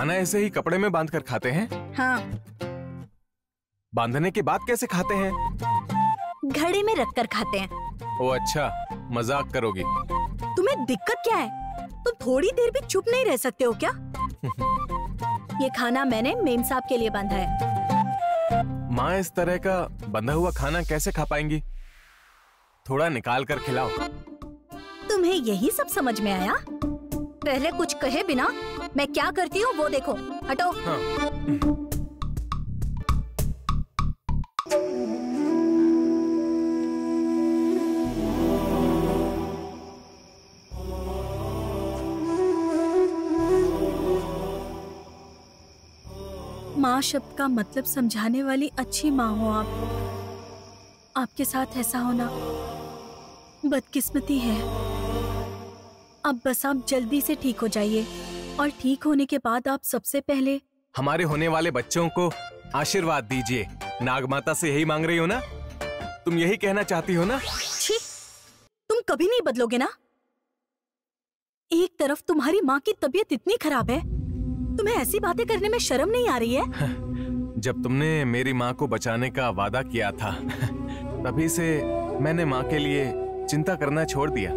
खाना ऐसे ही कपड़े में बांध कर खाते हैं? हाँ। बांधने के बाद कैसे खाते हैं? घड़े में रखकर खाते हैं। ओ अच्छा, मजाक करोगी? तुम्हें दिक्कत क्या है? तुम थोड़ी देर भी चुप नहीं रह सकते हो क्या? ये खाना मैंने मेम साहब के लिए बांधा है। माँ इस तरह का बंधा हुआ खाना कैसे खा पाएंगी? थोड़ा निकाल कर खिलाओ। तुम्हें यही सब समझ में आया? पहले कुछ कहे बिना मैं क्या करती हूँ वो देखो। हटो। हाँ। माँ शब्द का मतलब समझाने वाली अच्छी माँ हो आप। आपके साथ ऐसा होना बदकिस्मती है। अब बस आप जल्दी से ठीक हो जाइए और ठीक होने के बाद आप सबसे पहले हमारे होने वाले बच्चों को आशीर्वाद दीजिए। नाग माता से यही मांग रही हो ना? तुम यही कहना चाहती हो ना? छी, तुम कभी नहीं बदलोगे ना? एक तरफ तुम्हारी माँ की तबीयत इतनी खराब है, तुम्हें ऐसी बातें करने में शर्म नहीं आ रही है? जब तुमने मेरी माँ को बचाने का वादा किया था तभी से मैंने माँ के लिए चिंता करना छोड़ दिया।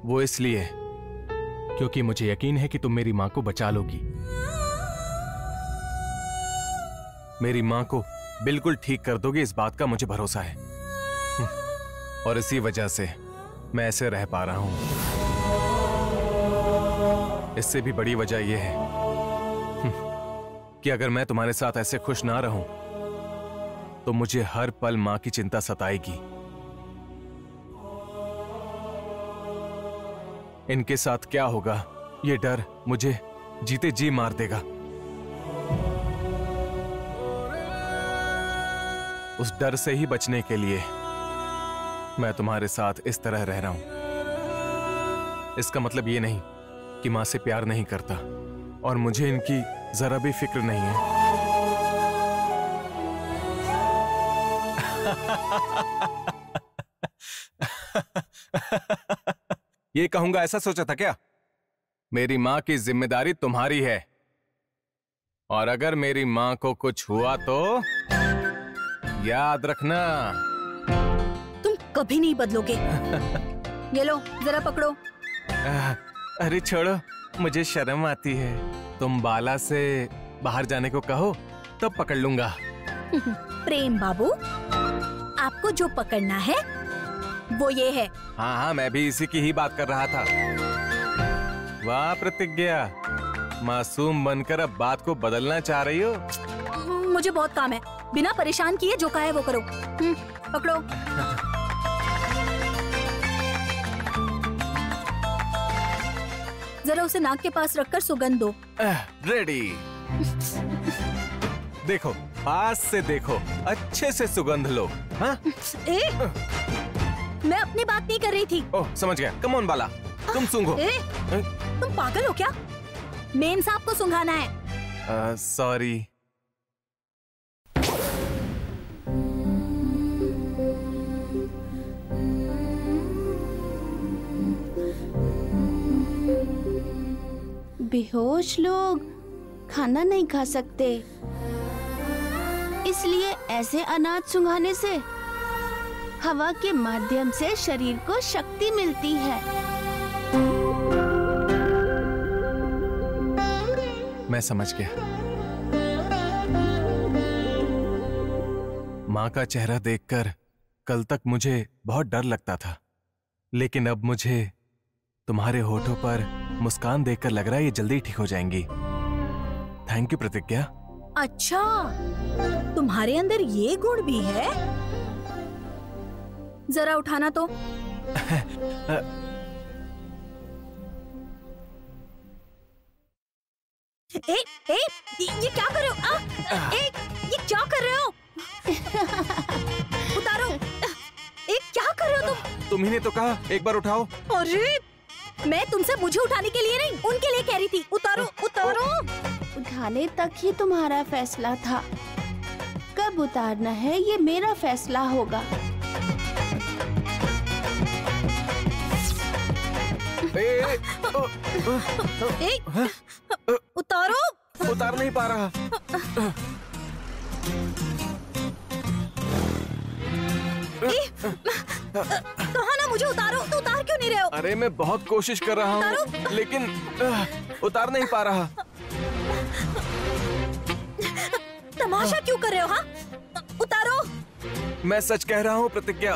वो इसलिए क्योंकि मुझे यकीन है कि तुम मेरी माँ को बचा लोगी। मेरी माँ को बिल्कुल ठीक कर दोगे, इस बात का मुझे भरोसा है। और इसी वजह से मैं ऐसे रह पा रहा हूं। इससे भी बड़ी वजह यह है कि अगर मैं तुम्हारे साथ ऐसे खुश ना रहूं तो मुझे हर पल मां की चिंता सताएगी। इनके साथ क्या होगा ये डर मुझे जीते जी मार देगा। उस डर से ही बचने के लिए मैं तुम्हारे साथ इस तरह रह रहा हूं। इसका मतलब ये नहीं कि मां से प्यार नहीं करता और मुझे इनकी जरा भी फिक्र नहीं है। ये कहूंगा ऐसा सोचा था क्या? मेरी मां की जिम्मेदारी तुम्हारी है और अगर मेरी मां को कुछ हुआ तो याद रखना तुम कभी नहीं बदलोगे। ये लो जरा पकड़ो। अरे छोड़ो, मुझे शर्म आती है। तुम बाला से बाहर जाने को कहो तब पकड़ लूंगा। प्रेम बाबू, आपको जो पकड़ना है वो ये है। हाँ हाँ, मैं भी इसी की ही बात कर रहा था। वाह प्रतिज्ञा, मासूम बनकर अब बात को बदलना चाह रही हो। मुझे बहुत काम है, बिना परेशान किए जो कहा है वो करो। पकड़ो। जरा उसे नाक के पास रखकर सुगंध दो। रेडी। देखो, पास से देखो, अच्छे से सुगंध लो। हाँ? मैं अपनी बात नहीं कर रही थी। ओह, समझ गया। कम ऑन बाला, तुम सूंघो। तुम पागल हो क्या? मेम साहब को सुंघाना है। सॉरी। बेहोश लोग खाना नहीं खा सकते, इसलिए ऐसे अनाज सुंघाने से हवा के माध्यम से शरीर को शक्ति मिलती है। मैं समझ गया। माँ का चेहरा देखकर कल तक मुझे बहुत डर लगता था, लेकिन अब मुझे तुम्हारे होठों पर मुस्कान देखकर लग रहा है ये जल्दी ठीक हो जाएंगी। थैंक यू प्रतिज्ञा। अच्छा, तुम्हारे अंदर ये गुण भी है? जरा उठाना तो। ये क्या कर रहे हो? ये क्या कर रहे हो? उतारो। क्या कर रहे हो तुम? तुम्ही ने तो कहा एक बार उठाओ। अरे मैं तुमसे मुझे उठाने के लिए नहीं, उनके लिए कह रही थी। उतारो उतारो। उठाने तक ही तुम्हारा फैसला था, कब उतारना है ये मेरा फैसला होगा। उतारो। उतार नहीं पा रहा। कहा ना मुझे उतारो, तो उतार क्यों नहीं रहे हो? अरे मैं बहुत कोशिश कर रहा हूँ लेकिन उतार नहीं पा रहा। तमाशा क्यों कर रहे हो? हाँ, उतारो। मैं सच कह रहा हूँ प्रतिज्ञा,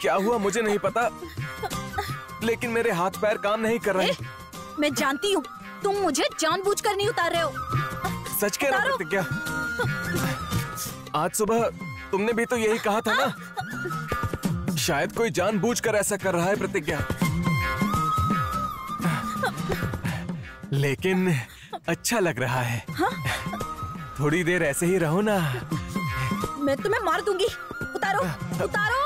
क्या हुआ मुझे नहीं पता, लेकिन मेरे हाथ पैर काम नहीं कर रहे। मैं जानती हूँ तुम मुझे जानबूझकर नहीं उतार रहे हो। सच कह रहा हूँ प्रतिज्ञा। आज सुबह तुमने भी तो यही कहा था ना। शायद कोई जानबूझकर ऐसा कर रहा है प्रतिज्ञा। लेकिन अच्छा लग रहा है। हाँ? थोड़ी देर ऐसे ही रहो ना। मैं तुम्हें मार दूंगी। उतारो, उतारो,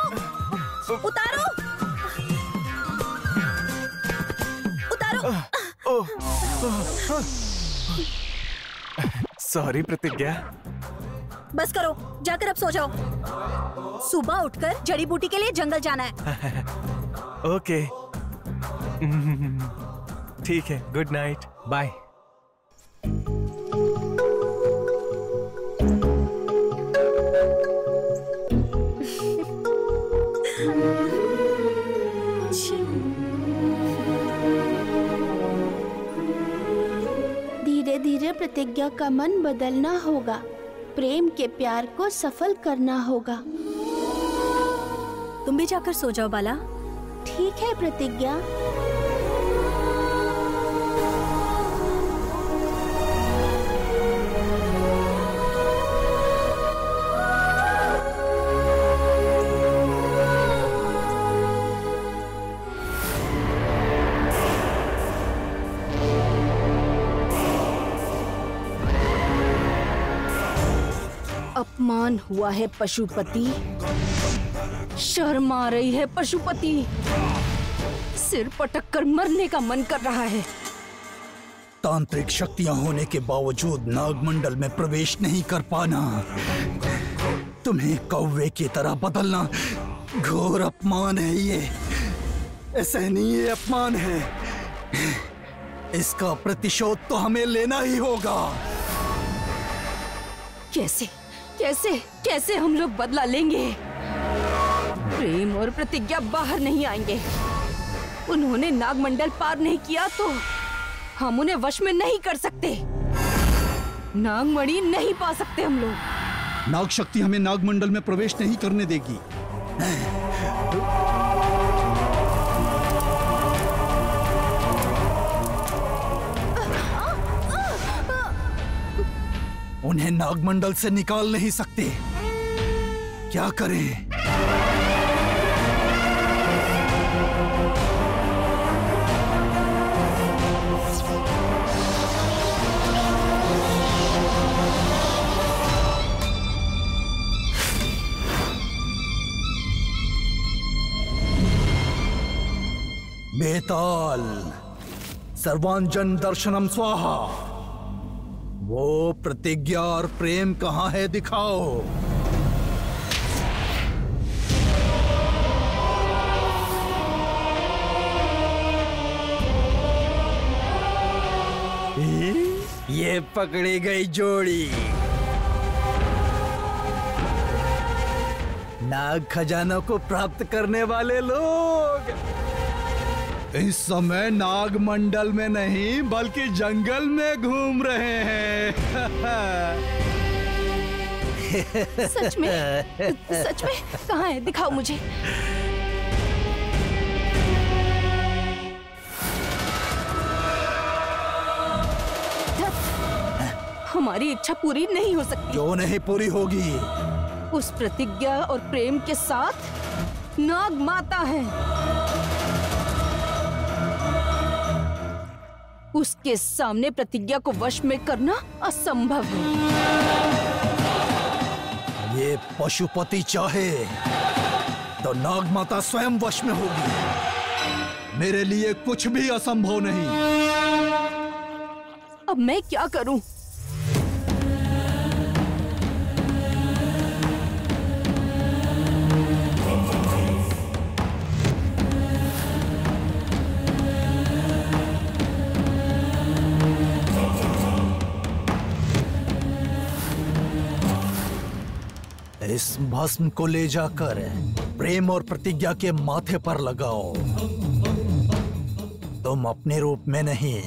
उतारो, उतारो। सॉरी प्रतिज्ञा। बस करो, जाकर अब सो जाओ। सुबह उठकर जड़ी बूटी के लिए जंगल जाना है। ओके। ठीक है, गुड नाइट, बाय। धीरे धीरे प्रतिज्ञा का मन बदलना होगा। प्रेम के प्यार को सफल करना होगा। तुम भी जाकर सो जाओ बाला। ठीक है प्रतिज्ञा। अपमान हुआ है पशुपति, शर्म आ रही है पशुपति, सिर पटक कर मरने का मन कर रहा है। तांत्रिक शक्तियां होने के बावजूद नागमंडल में प्रवेश नहीं कर पाना, तुम्हें कौवे की तरह बदलना घोर अपमान है। ये असहनीय अपमान है। इसका प्रतिशोध तो हमें लेना ही होगा। कैसे कैसे कैसे हम लोग बदला लेंगे? प्रेम और प्रतिज्ञा बाहर नहीं आएंगे। उन्होंने नागमंडल पार नहीं किया तो हम उन्हें वश में नहीं कर सकते। नागमणि नहीं पा सकते हम लोग। नाग शक्ति हमें नागमंडल में प्रवेश नहीं करने देगी। उन्हें नागमंडल से निकाल नहीं सकते। क्या करें? बेताल, सर्वांजन दर्शनम स्वाहा। वो प्रतिज्ञा और प्रेम कहाँ है, दिखाओ। ये पकड़ी गई जोड़ी। नाग खजानों को प्राप्त करने वाले लोग इस समय नागमंडल में नहीं बल्कि जंगल में घूम रहे हैं। सच में कहाँ है? दिखाओ मुझे। हमारी इच्छा पूरी नहीं हो सकती। क्यों नहीं पूरी होगी? उस प्रतिज्ञा और प्रेम के साथ नाग माता है। उसके सामने प्रतिज्ञा को वश में करना असंभव है। ये पशुपति चाहे तो नाग माता स्वयं वश में होगी। मेरे लिए कुछ भी असंभव नहीं। अब मैं क्या करूं? इस भस्म को ले जाकर प्रेम और प्रतिज्ञा के माथे पर लगाओ। तुम अपने रूप में नहीं,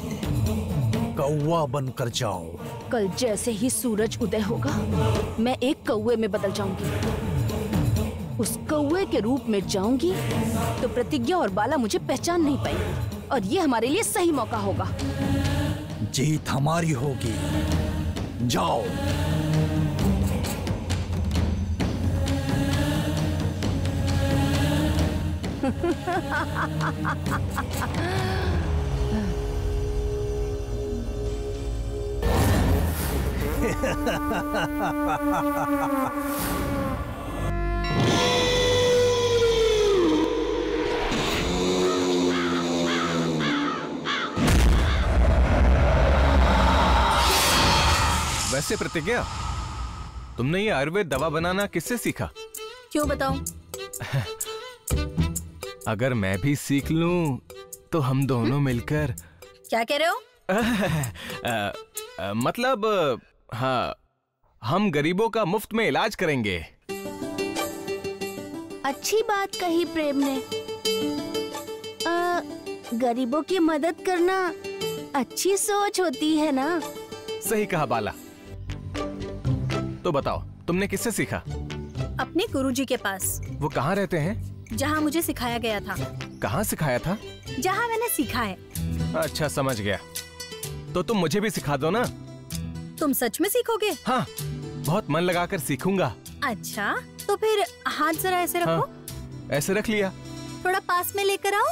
कौवा बनकर जाओ। कल जैसे ही सूरज उदय होगा, मैं एक कौवे में बदल जाऊंगी। उस कौवे के रूप में जाऊंगी तो प्रतिज्ञा और बाला मुझे पहचान नहीं पाएंगे, और ये हमारे लिए सही मौका होगा। जीत हमारी होगी। जाओ। वैसे प्रतिज्ञा, तुमने ये आयुर्वेद दवा बनाना किससे सीखा? क्यों बताऊं? अगर मैं भी सीख लूं तो हम दोनों मिलकर। क्या कह रहे हो? मतलब हाँ, हम गरीबों का मुफ्त में इलाज करेंगे। अच्छी बात कही प्रेम ने। गरीबों की मदद करना अच्छी सोच होती है ना? सही कहा बाला। तो बताओ, तुमने किससे सीखा? अपने गुरुजी के पास। वो कहाँ रहते हैं? जहाँ मुझे सिखाया गया था। कहाँ सिखाया था? जहाँ मैंने सीखा है। अच्छा, समझ गया। तो तुम मुझे भी सिखा दो ना। तुम सच में सीखोगे? हाँ, बहुत मन लगाकर सीखूंगा। अच्छा, तो फिर हाथ जरा ऐसे रखो। हाँ, ऐसे रख लिया। थोड़ा पास में लेकर आओ।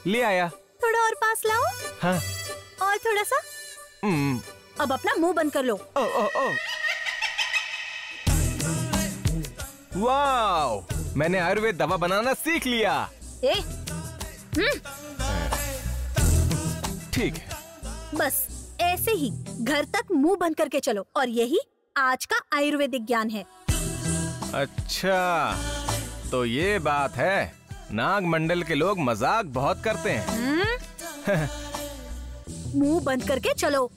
ले आया। थोड़ा और पास लाओ। हाँ। और थोड़ा सा। अब अपना मुंह बंद कर लो। ओ, ओ, ओ। वाओ, मैंने आयुर्वेद दवा बनाना सीख लिया। ठीक है। बस ऐसे ही घर तक मुंह बंद करके चलो, और यही आज का आयुर्वेदिक ज्ञान है। अच्छा, तो ये बात है। नागमंडल के लोग मजाक बहुत करते हैं। मुंह बंद करके चलो।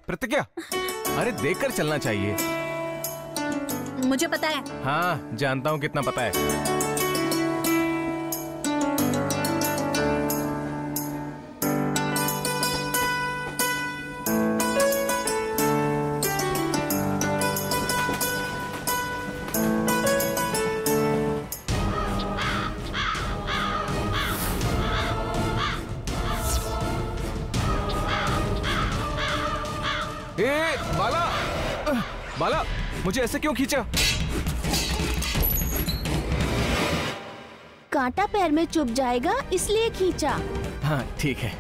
प्रतिज्ञा, अरे देखकर चलना चाहिए। मुझे पता है। हाँ, जानता हूँ कितना पता है। बाला, बाला, मुझे ऐसे क्यों खींचा? कांटा पैर में चुभ जाएगा इसलिए खींचा। हाँ, ठीक है।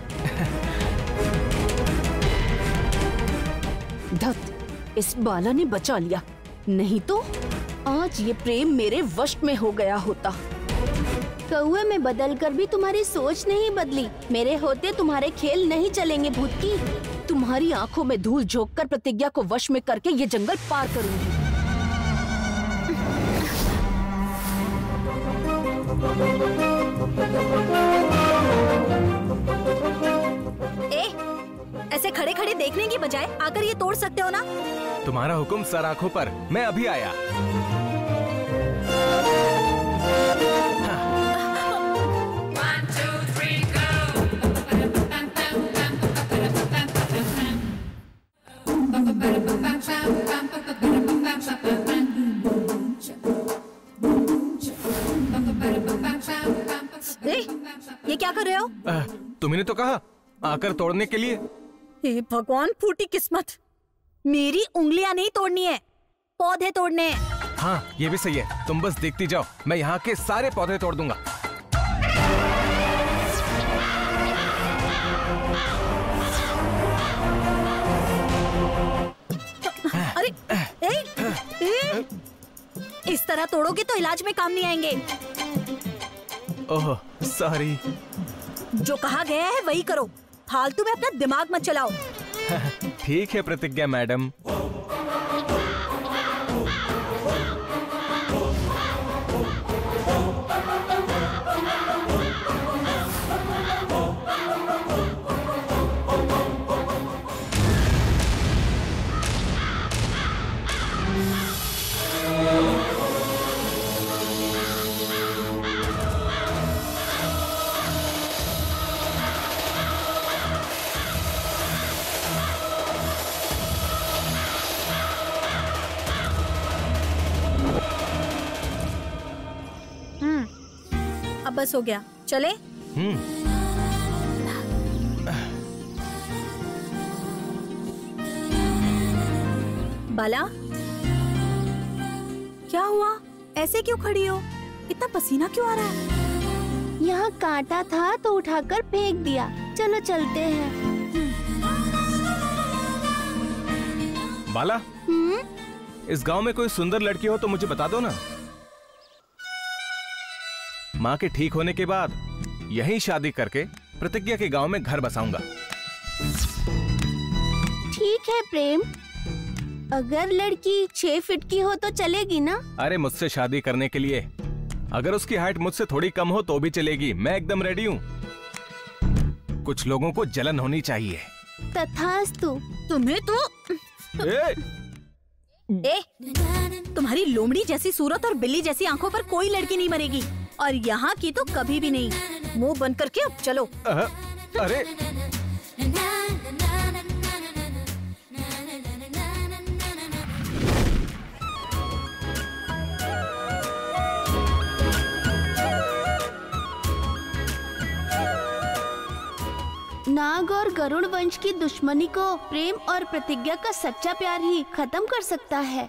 धत, इस बाला ने बचा लिया, नहीं तो आज ये प्रेम मेरे वश में हो गया होता। कौवे में बदलकर भी तुम्हारी सोच नहीं बदली। मेरे होते तुम्हारे खेल नहीं चलेंगे भूतकी। तुम्हारी आंखों में धूल झोंककर प्रतिज्ञा को वश में करके ये जंगल पार करूंगी। ऐसे खड़े खड़े देखने की बजाय आकर ये तोड़ सकते हो ना? तुम्हारा हुक्म सर आंखों पर, मैं अभी आया। ये क्या कर रहे हो? तुमने तो कहा आकर तोड़ने के लिए। हे भगवान, फूटी किस्मत। मेरी उंगलियां नहीं तोड़नी है, पौधे तोड़ने हैं। हाँ, ये भी सही है। तुम बस देखती जाओ, मैं यहाँ के सारे पौधे तोड़ दूंगा। अरे इस तरह तोड़ोगे तो इलाज में काम नहीं आएंगे। ओह, सॉरी। जो कहा गया है वही करो, फालतू में अपना दिमाग मत चलाओ। ठीक है प्रतिज्ञा मैडम। बस हो गया, चले? बाला, क्या हुआ? ऐसे क्यों खड़ी हो? इतना पसीना क्यों आ रहा है? यहाँ कांटा था तो उठाकर फेंक दिया। चलो चलते हैं। बाला, इस गांव में कोई सुंदर लड़की हो तो मुझे बता दो ना। माँ के ठीक होने के बाद यहीं शादी करके प्रतिज्ञा के गांव में घर बसाऊंगा। ठीक है प्रेम, अगर लड़की 6 फीट की हो तो चलेगी ना? अरे मुझसे शादी करने के लिए अगर उसकी हाइट मुझसे थोड़ी कम हो तो भी चलेगी, मैं एकदम रेडी हूँ। कुछ लोगों को जलन होनी चाहिए। तथास्तु। तुम्हें तो तुम्हारी लोमड़ी जैसी सूरत और बिल्ली जैसी आंखों पर कोई लड़की नहीं मरेगी, और यहाँ की तो कभी भी नहीं। मुंह बंद करके अब चलो। अरे नाग और गरुड़ वंश की दुश्मनी को प्रेम और प्रतिज्ञा का सच्चा प्यार ही खत्म कर सकता है।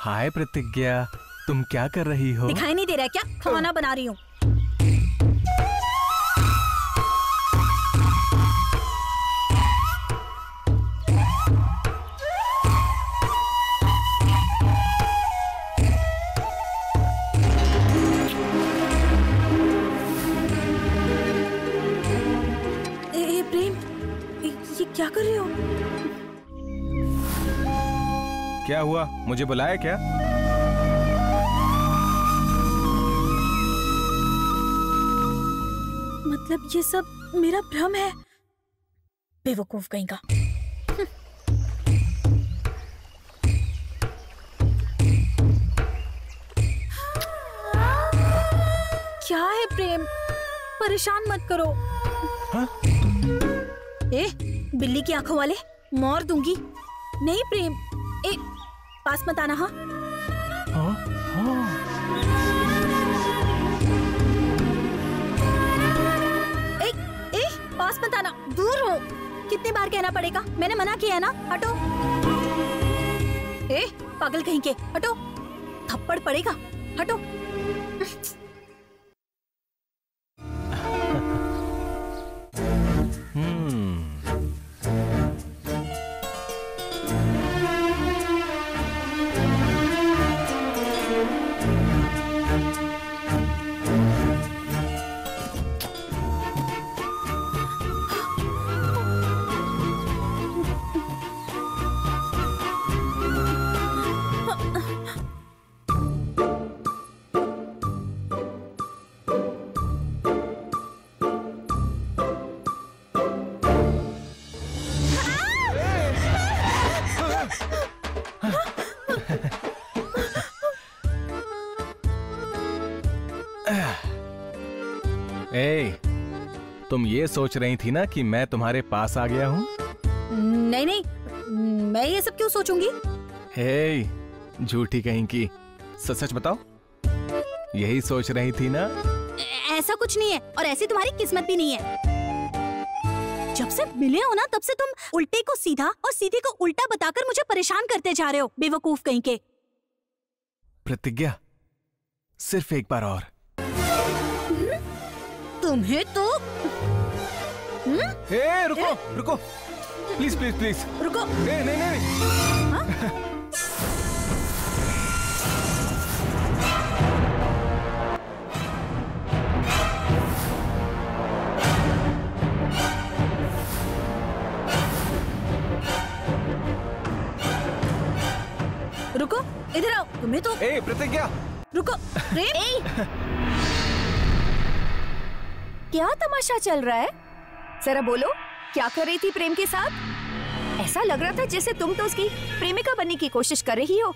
हाय प्रतिज्ञा, तुम क्या कर रही हो? दिखाई नहीं दे रहा है क्या? खाना बना रही हूँ। क्या कर रही हो? क्या हुआ, मुझे बुलाया क्या? मतलब ये सब मेरा भ्रम है? बेवकूफ कहीं का। क्या है प्रेम, परेशान मत करो। हाँ? बिल्ली की आंखों वाले, मार दूंगी। नहीं प्रेम, पास मत आना। हाँ? पास मत आना, दूर हो। कितनी बार कहना पड़ेगा? मैंने मना किया है ना। हटो। पागल कहीं के, हटो। थप्पड़ पड़ेगा, हटो। तुम ये सोच रही थी ना कि मैं तुम्हारे पास आ गया हूँ? नहीं नहीं, मैं ये सब क्यों सोचूंगी? झूठी कहीं की, सच बताओ, यही सोच रही थी ना? ऐसा कुछ नहीं है, और ऐसी तुम्हारी किस्मत भी नहीं है। जब से मिले हो ना तब से तुम उल्टे को सीधा और सीधे को उल्टा बताकर मुझे परेशान करते जा रहे हो, बेवकूफ कहीं के। प्रतिज्ञा, सिर्फ एक बार और। तुम्हें तो रुको रुको, प्लीज प्लीज प्लीज रुको। नहीं नहीं नहीं। रुको, इधर आओ। तुम्हें तो प्रतिज्ञा, रुको। प्रेम, क्या तमाशा चल रहा है? जरा बोलो, क्या कर रही थी प्रेम के साथ? ऐसा लग रहा था जैसे तुम तो उसकी प्रेमिका बनने की कोशिश कर रही हो।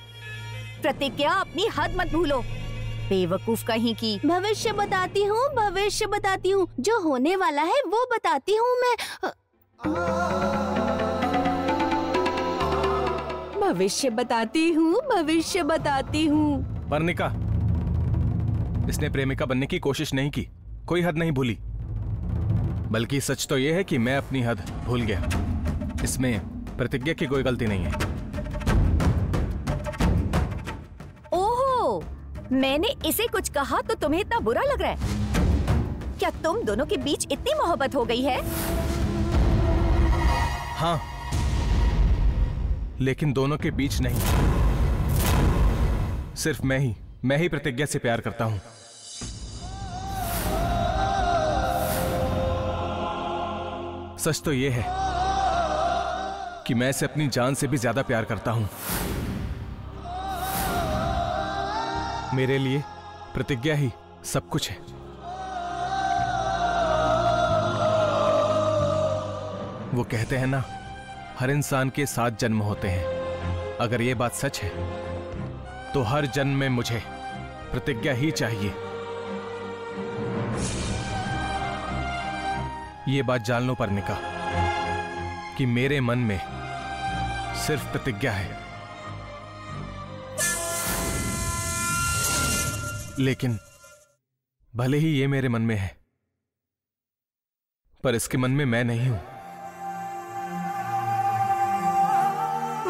प्रतिज्ञा, अपनी हद मत भूलो, बेवकूफ कहीं की। भविष्य बताती हूँ, भविष्य बताती हूँ, जो होने वाला है वो बताती हूँ मैं। भविष्य बताती हूँ, भविष्य बताती हूँ। पर्णिका, इसने प्रेमिका बनने की कोशिश नहीं की, कोई हद नहीं भूली। बल्कि सच तो यह है कि मैं अपनी हद भूल गया। इसमें प्रतिज्ञा की कोई गलती नहीं है। ओहो, मैंने इसे कुछ कहा तो तुम्हें इतना बुरा लग रहा है? क्या तुम दोनों के बीच इतनी मोहब्बत हो गई है? हाँ, लेकिन दोनों के बीच नहीं। सिर्फ मैं ही प्रतिज्ञा से प्यार करता हूं। सच तो यह है कि मैं इसे अपनी जान से भी ज्यादा प्यार करता हूं। मेरे लिए प्रतिज्ञा ही सब कुछ है। वो कहते हैं ना, हर इंसान के 7 जन्म होते हैं। अगर ये बात सच है तो हर जन्म में मुझे प्रतिज्ञा ही चाहिए। ये बात जान लो पर्णिका कि मेरे मन में सिर्फ प्रतिज्ञा है। लेकिन भले ही ये मेरे मन में है, पर इसके मन में मैं नहीं हूं।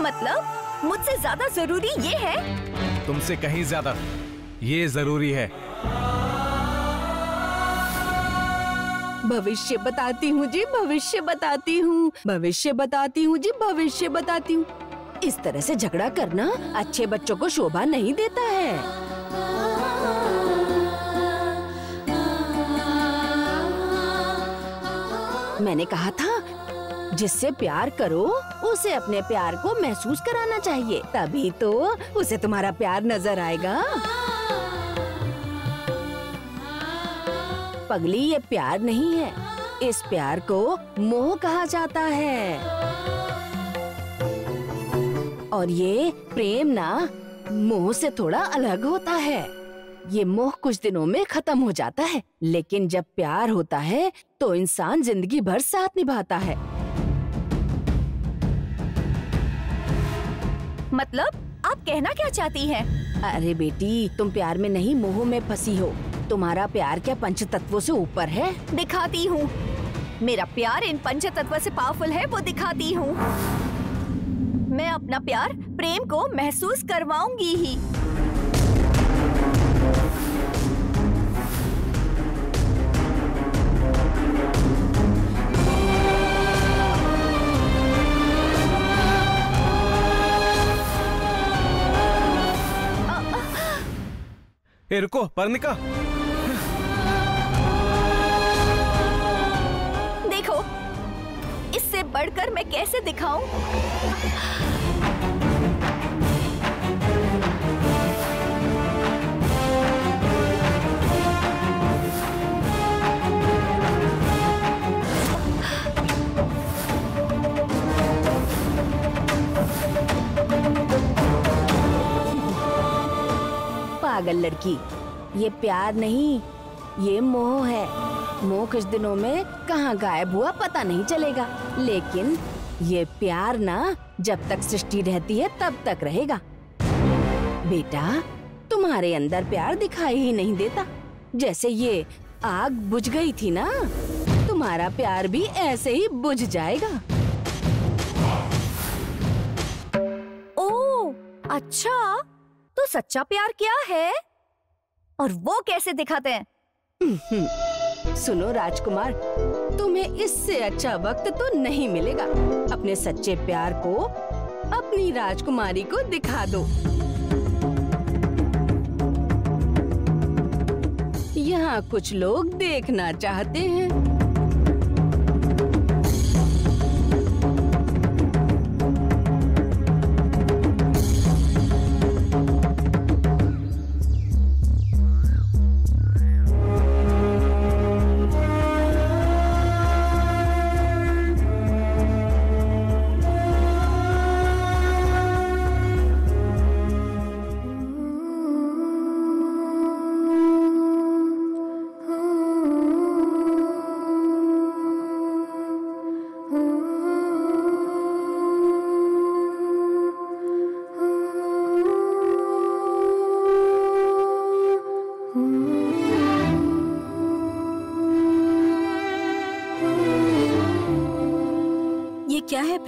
मतलब मुझसे ज्यादा जरूरी ये है? तुमसे कहीं ज्यादा ये जरूरी है। भविष्य बताती हूँ जी, भविष्य बताती हूँ, भविष्य बताती हूँ जी, भविष्य बताती हूँ। इस तरह से झगड़ा करना अच्छे बच्चों को शोभा नहीं देता है। मैंने कहा था, जिससे प्यार करो उसे अपने प्यार को महसूस कराना चाहिए, तभी तो उसे तुम्हारा प्यार नजर आएगा। पगली, ये प्यार नहीं है, इस प्यार को मोह कहा जाता है। और ये प्रेम ना मोह से थोड़ा अलग होता है। ये मोह कुछ दिनों में खत्म हो जाता है, लेकिन जब प्यार होता है तो इंसान जिंदगी भर साथ निभाता है। मतलब आप कहना क्या चाहती हैं? अरे बेटी, तुम प्यार में नहीं मोह में फंसी हो। तुम्हारा प्यार क्या पंच तत्वों से ऊपर है? दिखाती हूँ। मेरा प्यार इन पंच तत्व से पावरफुल है, वो दिखाती हूँ। मैं अपना प्यार प्रेम को महसूस करवाऊंगी ही। ए रुको पर्णिका। देखो, इससे बढ़कर मैं कैसे दिखाऊं? पागल लड़की, ये प्यार नहीं, ये मोह है। मोह कुछ दिनों में कहाँ गायब हुआ पता नहीं चलेगा, लेकिन ये प्यार ना जब तक सृष्टि रहती है तब तक रहेगा। बेटा, तुम्हारे अंदर प्यार दिखाई ही नहीं देता। जैसे ये आग बुझ गई थी ना, तुम्हारा प्यार भी ऐसे ही बुझ जाएगा। ओह, अच्छा, तो सच्चा प्यार क्या है और वो कैसे दिखाते हैं? सुनो राजकुमार, तुम्हें इससे अच्छा वक्त तो नहीं मिलेगा। अपने सच्चे प्यार को अपनी राजकुमारी को दिखा दो। यहाँ कुछ लोग देखना चाहते हैं।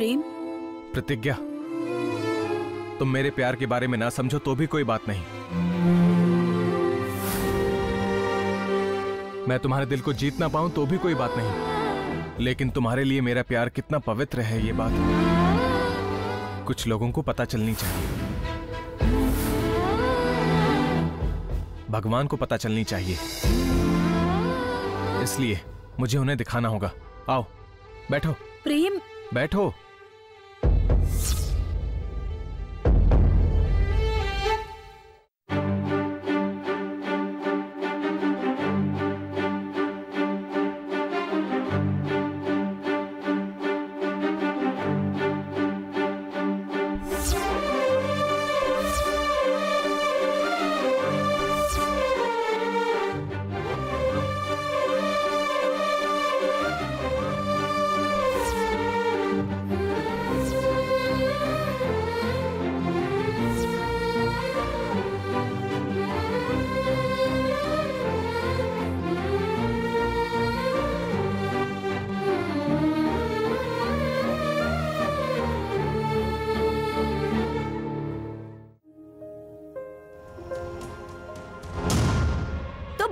प्रेम, प्रतिज्ञा, तुम मेरे प्यार के बारे में ना समझो तो भी कोई बात नहीं। मैं तुम्हारे दिल को जीत ना पाऊं तो भी कोई बात नहीं, लेकिन तुम्हारे लिए मेरा प्यार कितना पवित्र है ये बात कुछ लोगों को पता चलनी चाहिए। भगवान को पता चलनी चाहिए, इसलिए मुझे उन्हें दिखाना होगा। आओ बैठो। प्रेम, बैठो।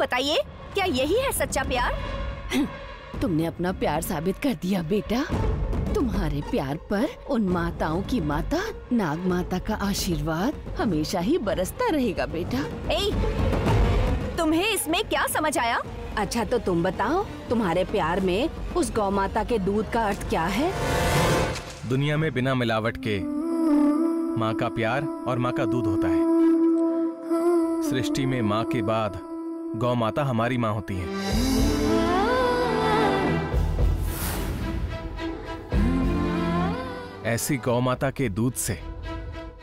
बताइए, क्या यही है सच्चा प्यार? तुमने अपना प्यार साबित कर दिया बेटा। तुम्हारे प्यार पर उन माताओं की माता नाग माता का आशीर्वाद हमेशा ही बरसता रहेगा बेटा। तुम्हें इसमें क्या समझ आया? अच्छा तो तुम बताओ, तुम्हारे प्यार में उस गौ माता के दूध का अर्थ क्या है? दुनिया में बिना मिलावट के माँ का प्यार और माँ का दूध होता है। सृष्टि में माँ के बाद गौ माता हमारी माँ होती है। ऐसी गौ माता के दूध से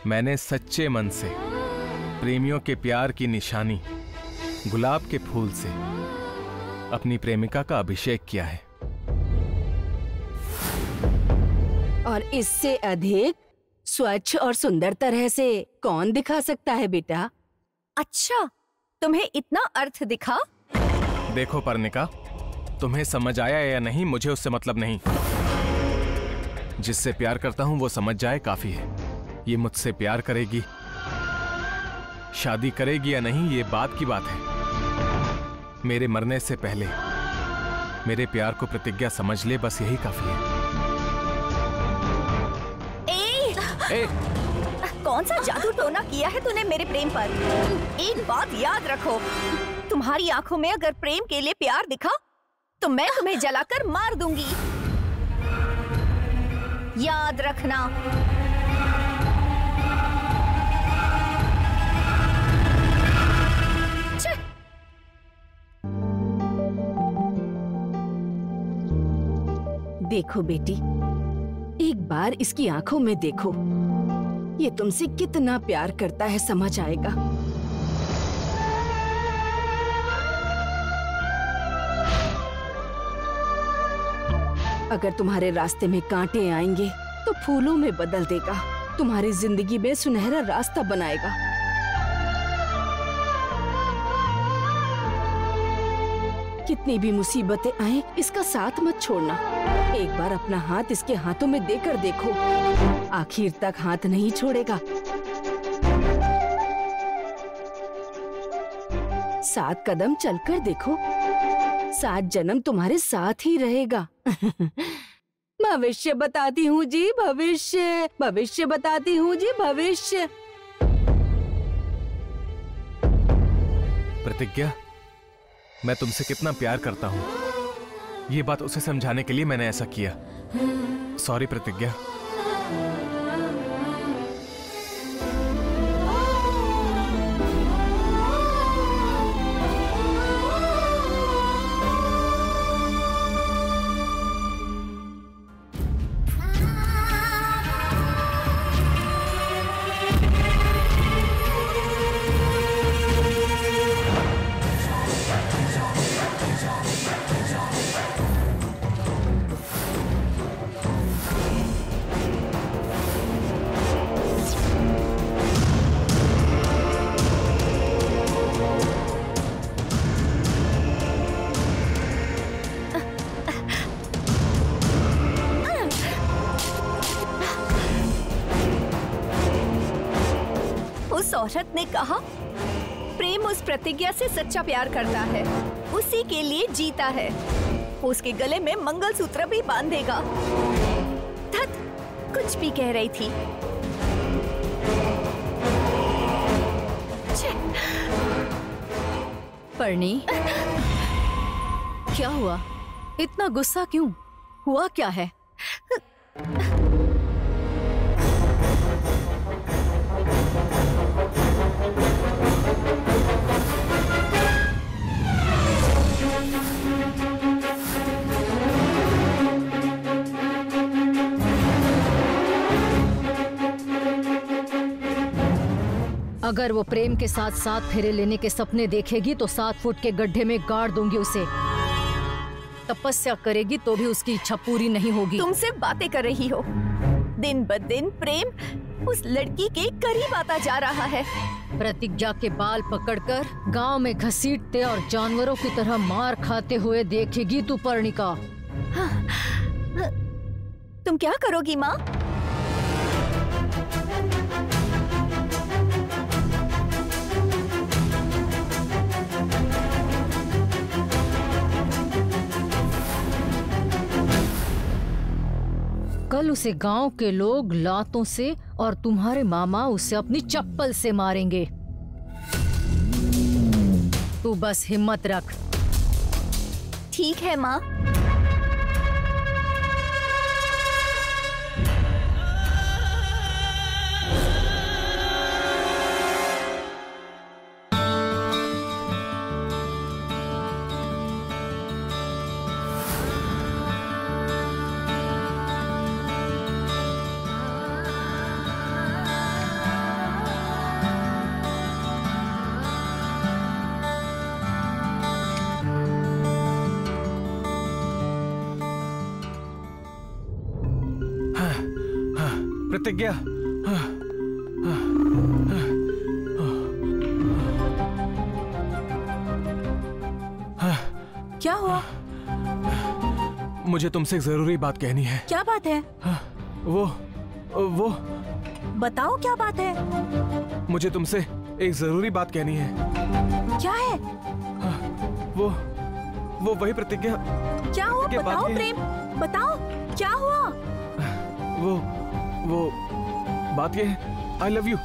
मैंने सच्चे मन से प्रेमियों के प्यार की निशानी गुलाब के फूल से अपनी प्रेमिका का अभिषेक किया है। और इससे अधिक स्वच्छ और सुंदर तरह से कौन दिखा सकता है बेटा? अच्छा, तुम्हें इतना अर्थ दिखा? देखो पर्णिका, तुम्हें समझ आया या नहीं मुझे उससे मतलब नहीं। जिससे प्यार करता हूं वो समझ जाए काफी है। ये मुझसे प्यार करेगी, शादी करेगी या नहीं ये बात की बात है। मेरे मरने से पहले मेरे प्यार को प्रतिज्ञा समझ ले, बस यही काफी है। ए! कौन सा जादू टोना किया है तूने मेरे प्रेम पर? एक बात याद रखो, तुम्हारी आंखों में अगर प्रेम के लिए प्यार दिखा तो मैं तुम्हें जलाकर मार दूंगी। याद रखना। देखो बेटी, एक बार इसकी आंखों में देखो, ये तुमसे कितना प्यार करता है समझ आएगा। अगर तुम्हारे रास्ते में कांटे आएंगे तो फूलों में बदल देगा, तुम्हारी जिंदगी में सुनहरा रास्ता बनाएगा। कितनी भी मुसीबतें आए इसका साथ मत छोड़ना। एक बार अपना हाथ इसके हाथों में देकर देखो, आखिर तक हाथ नहीं छोड़ेगा। 7 कदम चलकर देखो, 7 जन्म तुम्हारे साथ ही रहेगा। भविष्य बताती हूँ जी, भविष्य बताती हूँ जी, भविष्य। प्रतिज्ञा, मैं तुमसे कितना प्यार करता हूँ ये बात उसे समझाने के लिए मैंने ऐसा किया। सॉरी प्रतिज्ञा। उस औरत ने कहा प्रेम उस प्रतिज्ञा से सच्चा प्यार करता है, उसी के लिए जीता है। वो उसके गले में मंगलसूत्र भी बांधेगा। धत, कुछ भी कह रही थी। पर्णी, क्या हुआ? इतना गुस्सा क्यों? हुआ क्या है? अगर वो प्रेम के साथ 7 फेरे लेने के सपने देखेगी तो 7 फुट के गड्ढे में गाड़ दूंगी उसे। तपस्या करेगी तो भी उसकी इच्छा पूरी नहीं होगी। तुम सिर्फ बातें कर रही हो। दिन ब दिन प्रेम उस लड़की के करीब आता जा रहा है। प्रतिज्ञा के बाल पकड़कर गांव में घसीटते और जानवरों की तरह मार खाते हुए देखेगी तू पर्णिका। तुम क्या करोगी माँ? कल उसे गांव के लोग लातों से और तुम्हारे मामा उसे अपनी चप्पल से मारेंगे। तू बस हिम्मत रख। ठीक है माँ। प्रतिज्ञा, क्या हुआ? मुझे तुमसे एक जरूरी बात कहनी है। क्या बात है? वो बताओ क्या बात है? मुझे तुमसे एक जरूरी बात कहनी है। क्या है? वो वही प्रतिज्ञा। क्या हुआ? क्या बताओ प्रेम, बताओ क्या हुआ? वो बात ये है, I love you।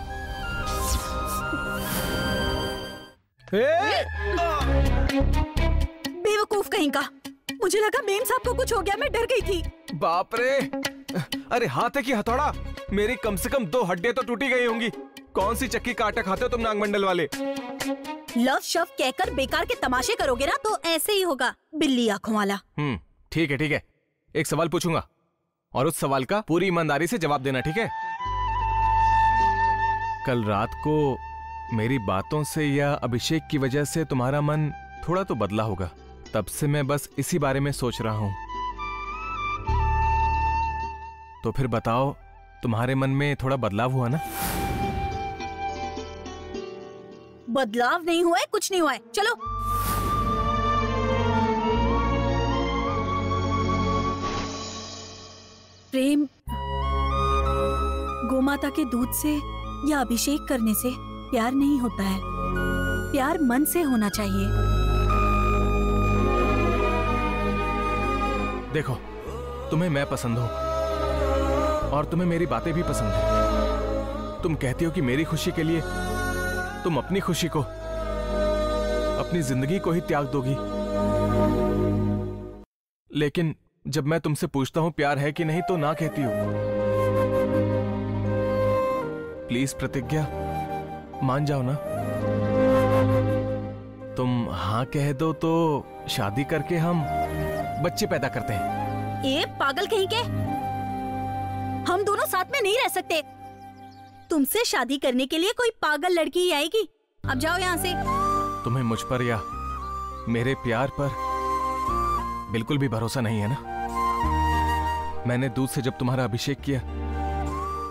बेवकूफ कहीं का। मुझे लगा मेम साहब को कुछ हो गया, मैं डर गई थी। बाप रे, अरे हाथ है कि हथौड़ा? मेरी कम से कम 2 हड्डियां तो टूटी गई होंगी। कौन सी चक्की का आटा खाते हो तुम नागमंडल वाले? लव शव कहकर बेकार के तमाशे करोगे ना तो ऐसे ही होगा, बिल्ली आंखों वाला। ठीक है। एक सवाल पूछूंगा और उस सवाल का पूरी ईमानदारी से जवाब देना, ठीक है? कल रात को मेरी बातों से या अभिषेक की वजह से तुम्हारा मन थोड़ा तो बदला होगा। तब से मैं बस इसी बारे में सोच रहा हूं। तो फिर बताओ, तुम्हारे मन में थोड़ा बदलाव हुआ ना? बदलाव नहीं हुआ है, कुछ नहीं हुआ है। चलो प्रेम गोमाता के दूध से या अभिषेक करने से प्यार नहीं होता है। प्यार मन से होना चाहिए। देखो, तुम्हें मैं पसंद हूं और तुम्हें मेरी बातें भी पसंद हैं। तुम कहती हो कि मेरी खुशी के लिए तुम अपनी खुशी को, अपनी जिंदगी को ही त्याग दोगी। लेकिन जब मैं तुमसे पूछता हूं प्यार है कि नहीं तो ना कहती हो। प्लीज प्रतिज्ञा, मान जाओ ना। तुम हाँ कह दो तो शादी करके हम बच्चे पैदा करते हैं। ए पागल कहीं के, हम दोनों साथ में नहीं रह सकते। तुमसे शादी करने के लिए कोई पागल लड़की ही आएगी। अब जाओ यहाँ से। तुम्हें मुझ पर या मेरे प्यार पर बिल्कुल भी भरोसा नहीं है ना? मैंने दूध से जब तुम्हारा अभिषेक किया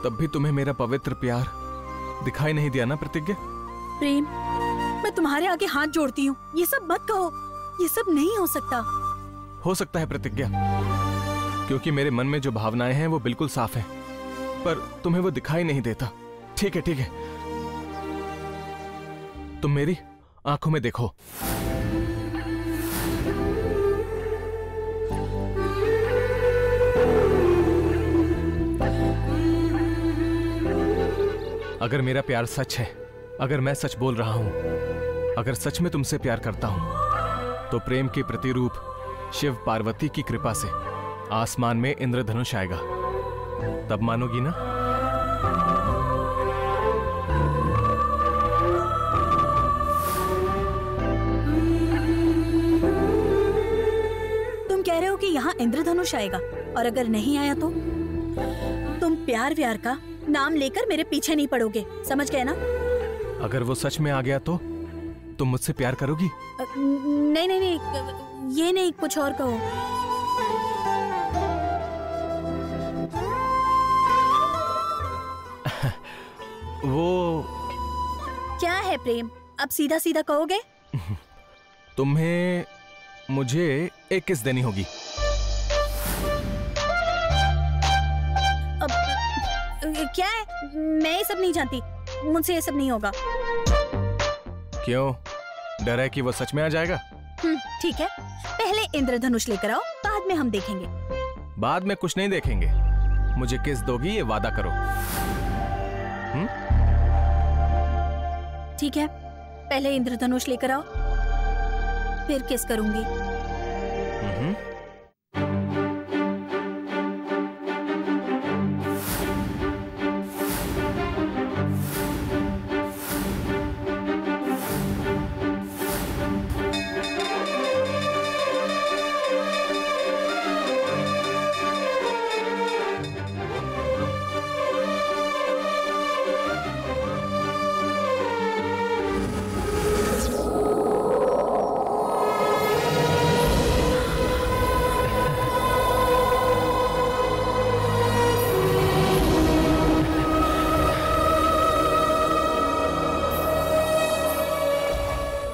तब भी तुम्हें मेरा पवित्र प्यार दिखाई नहीं दिया ना प्रतिज्ञा? प्रेम, मैं तुम्हारे आगे हाथ जोड़ती हूँ, ये सब मत कहो। ये सब नहीं हो सकता। हो सकता है प्रतिज्ञा, क्योंकि मेरे मन में जो भावनाएं हैं वो बिल्कुल साफ हैं, पर तुम्हें वो दिखाई नहीं देता। ठीक है, तुम मेरी आंखों में देखो। अगर मेरा प्यार सच है, अगर मैं सच बोल रहा हूं, अगर सच में तुमसे प्यार करता हूं, तो प्रेम के प्रतिरूप शिव पार्वती की कृपा से आसमान में इंद्रधनुष आएगा। तब मानोगी ना? तुम कह रहे हो कि यहाँ इंद्रधनुष आएगा, और अगर नहीं आया तो तुम प्यार व्यार का नाम लेकर मेरे पीछे नहीं पड़ोगे, समझ गए ना? अगर वो सच में आ गया तो तुम मुझसे प्यार करोगी? नहीं नहीं नहीं, ये नहीं, कुछ और कहो। वो क्या है प्रेम? अब सीधा सीधा कहोगे? तुम्हें मुझे एक किस देनी होगी। अब क्या है? मैं ये सब नहीं जानती, मुझसे ये सब नहीं होगा। क्यों? डर है कि वो सच में आ जाएगा? ठीक है, पहले इंद्रधनुष लेकर आओ, बाद में हम देखेंगे। बाद में कुछ नहीं देखेंगे, मुझे किस दोगी ये वादा करो। ठीक है, पहले इंद्रधनुष लेकर आओ, फिर किस करूंगी।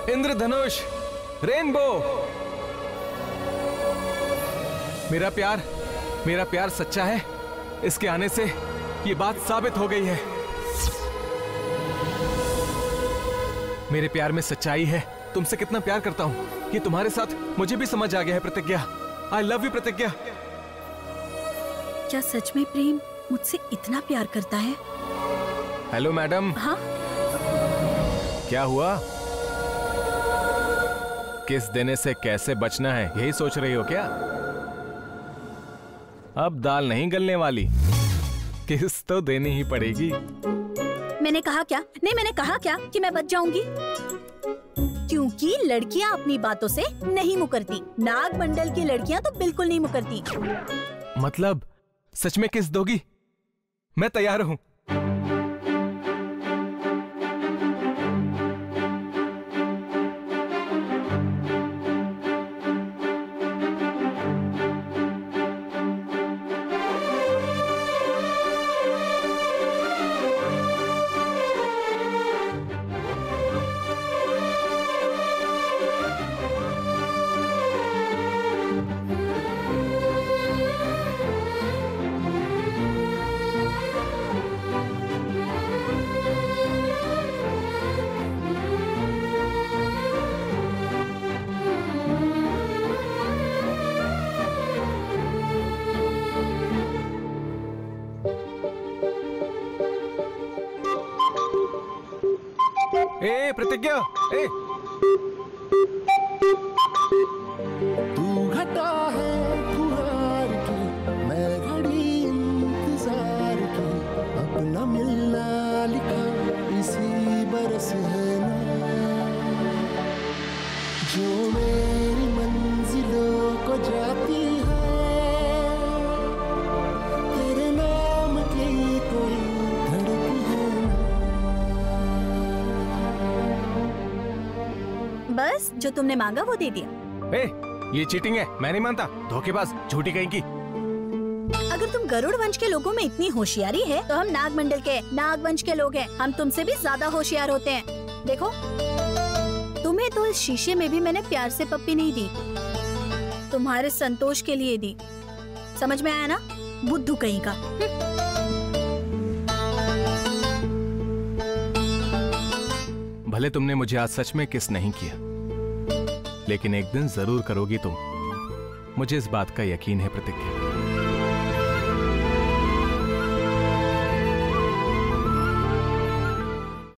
इंद्रधनुष, रेनबो। मेरा प्यार सच्चा है। इसके आने से ये बात साबित हो गई है। मेरे प्यार में सच्चाई है। तुमसे कितना प्यार करता हूँ ये तुम्हारे साथ मुझे भी समझ आ गया है प्रतिज्ञा। आई लव यू प्रतिज्ञा। क्या सच में प्रेम मुझसे इतना प्यार करता है? Hello madam. हाँ? क्या हुआ? किस देने से कैसे बचना है यही सोच रही हो क्या? अब दाल नहीं गलने वाली, किस तो देनी ही पड़ेगी। मैंने कहा क्या? नहीं, मैंने कहा क्या कि मैं बच जाऊंगी? क्योंकि लड़कियां अपनी बातों से नहीं मुकरती। नागमंडल की लड़कियां तो बिल्कुल नहीं मुकरती। मतलब सच में किस दोगी? मैं तैयार हूं। ए प्रतिज्ञा, ए तू घटा है फुहार की, मैं घड़ी इंतजार की, अपना मिलना लिखा इसी बरस है ना, जो मेरी मंजिलों को जाती है, तेरे नाम की कोई धड़क है ना। बस जो तुमने मांगा वो दे दिया। ए, ये चीटिंग है, मैं नहीं मानता। धोखेबाज, झूठी कहीं की। अगर तुम गरुड़ वंश के लोगों में इतनी होशियारी है तो हम नागमंडल के नागवंश के लोग हैं। हम तुमसे भी ज्यादा होशियार होते हैं। देखो, तुम्हें तो इस शीशे में भी मैंने प्यार से पप्पी नहीं दी, तुम्हारे संतोष के लिए दी। समझ में आया ना? बुद्धू कहीं का। भले तुमने मुझे आज सच में किस नहीं किया, लेकिन एक दिन जरूर करोगी तुम। मुझे इस बात का यकीन है प्रतिज्ञा।